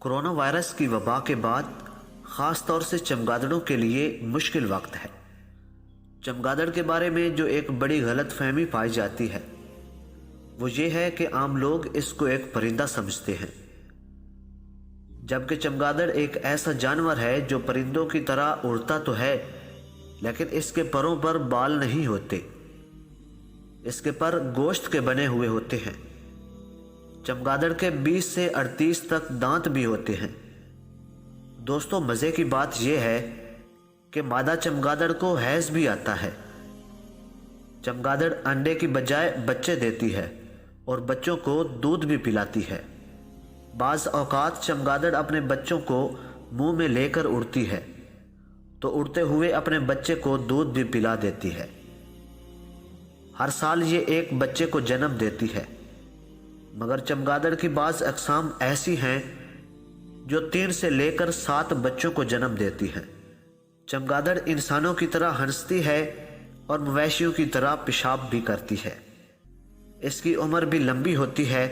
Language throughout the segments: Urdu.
کورونا وائرس کی وبا کے بعد خاص طور سے چمگادڑوں کے لیے مشکل وقت ہے۔ چمگادڑ کے بارے میں جو ایک بڑی غلط فہمی پائی جاتی ہے وہ یہ ہے کہ عام لوگ اس کو ایک پرندہ سمجھتے ہیں، جبکہ چمگادڑ ایک ایسا جانور ہے جو پرندوں کی طرح اڑتا تو ہے لیکن اس کے پروں پر بال نہیں ہوتے، اس کے پر گوشت کے بنے ہوئے ہوتے ہیں۔ چمگادڑ کے 20 سے 38 تک دانت بھی ہوتے ہیں۔ دوستو، مزے کی بات یہ ہے کہ مادہ چمگادڑ کو حیض بھی آتا ہے۔ چمگادڑ انڈے کی بجائے بچے دیتی ہے اور بچوں کو دودھ بھی پلاتی ہے۔ بعض اوقات چمگادڑ اپنے بچوں کو منہ میں لے کر اڑتی ہے تو اڑتے ہوئے اپنے بچے کو دودھ بھی پلا دیتی ہے۔ ہر سال یہ ایک بچے کو جنم دیتی ہے، مگر چمگادڑ کی بعض اقسام ایسی ہیں جو 3 سے لے کر 7 بچوں کو جنم دیتی ہیں۔ چمگادڑ انسانوں کی طرح ہنستی ہے اور مویشیوں کی طرح پیشاب بھی کرتی ہے۔ اس کی عمر بھی لمبی ہوتی ہے۔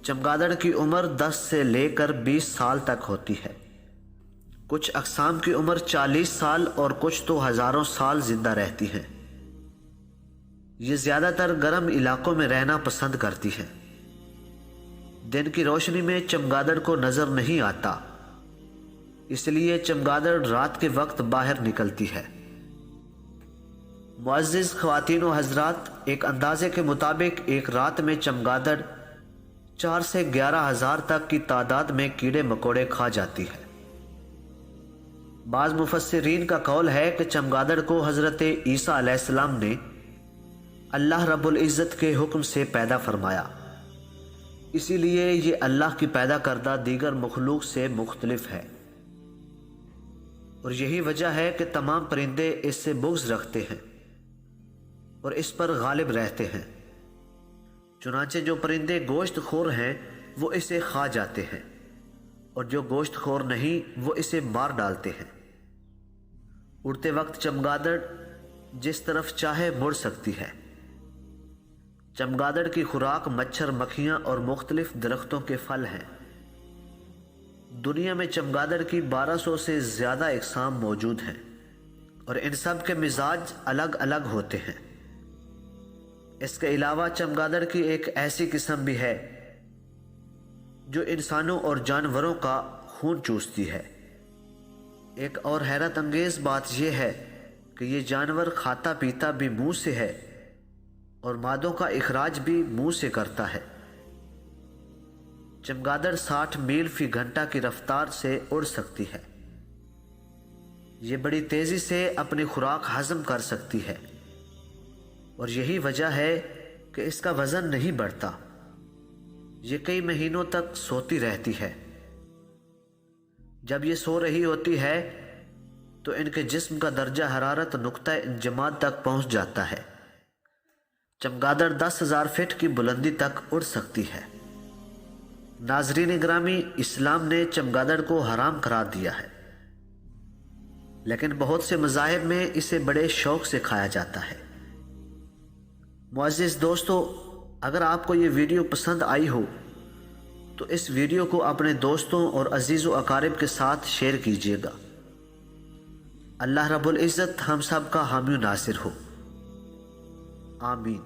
چمگادڑ کی عمر 10 سے لے کر 20 سال تک ہوتی ہے۔ کچھ اقسام کی عمر 40 سال اور کچھ تو ہزاروں سال زندہ رہتی ہیں۔ یہ زیادہ تر گرم علاقوں میں رہنا پسند کرتی ہیں۔ دن کی روشنی میں چمگادڑ کو نظر نہیں آتا، اس لیے چمگادڑ رات کے وقت باہر نکلتی ہے۔ معزز خواتین و حضرات، ایک اندازے کے مطابق ایک رات میں چمگادڑ 4 سے 11 ہزار تک کی تعداد میں کیڑے مکوڑے کھا جاتی ہے۔ بعض مفسرین کا قول ہے کہ چمگادڑ کو حضرت عیسیٰ علیہ السلام نے اللہ رب العزت کے حکم سے پیدا فرمایا، اسی لیے یہ اللہ کی پیدا کردہ دیگر مخلوق سے مختلف ہے، اور یہی وجہ ہے کہ تمام پرندے اس سے بغض رکھتے ہیں اور اس پر غالب رہتے ہیں۔ چنانچہ جو پرندے گوشت خور ہیں وہ اسے کھا جاتے ہیں اور جو گوشت خور نہیں وہ اسے مار ڈالتے ہیں۔ اڑتے وقت چمگادڑ جس طرف چاہے مڑ سکتی ہے۔ چمگادڑ کی خوراک مچھر، مکھیاں اور مختلف درختوں کے پھل ہیں۔ دنیا میں چمگادڑ کی 1200 سے زیادہ اقسام موجود ہیں اور ان سب کے مزاج الگ الگ ہوتے ہیں۔ اس کے علاوہ چمگادڑ کی ایک ایسی قسم بھی ہے جو انسانوں اور جانوروں کا خون چوستی ہے۔ ایک اور حیرت انگیز بات یہ ہے کہ یہ جانور کھاتا پیتا بھی منہ سے ہے اور مادوں کا اخراج بھی منہ سے کرتا ہے۔ چمگادڑ 60 میل فی گھنٹہ کی رفتار سے اڑ سکتی ہے۔ یہ بڑی تیزی سے اپنی خوراک ہضم کر سکتی ہے اور یہی وجہ ہے کہ اس کا وزن نہیں بڑھتا۔ یہ کئی مہینوں تک سوتی رہتی ہے۔ جب یہ سو رہی ہوتی ہے تو ان کے جسم کا درجہ حرارت نقطہ انجماد تک پہنچ جاتا ہے۔ چمگادڑ 10,000 فٹ کی بلندی تک اڑ سکتی ہے۔ ناظرین گرامی، اسلام نے چمگادڑ کو حرام قرار دیا ہے، لیکن بہت سے مذاہب میں اسے بڑے شوق سے کھایا جاتا ہے۔ معزز دوستو، اگر آپ کو یہ ویڈیو پسند آئی ہو تو اس ویڈیو کو اپنے دوستوں اور عزیز و اقارب کے ساتھ شیئر کیجیے گا۔ اللہ رب العزت ہم سب کا حامی و ناصر ہو، آمین۔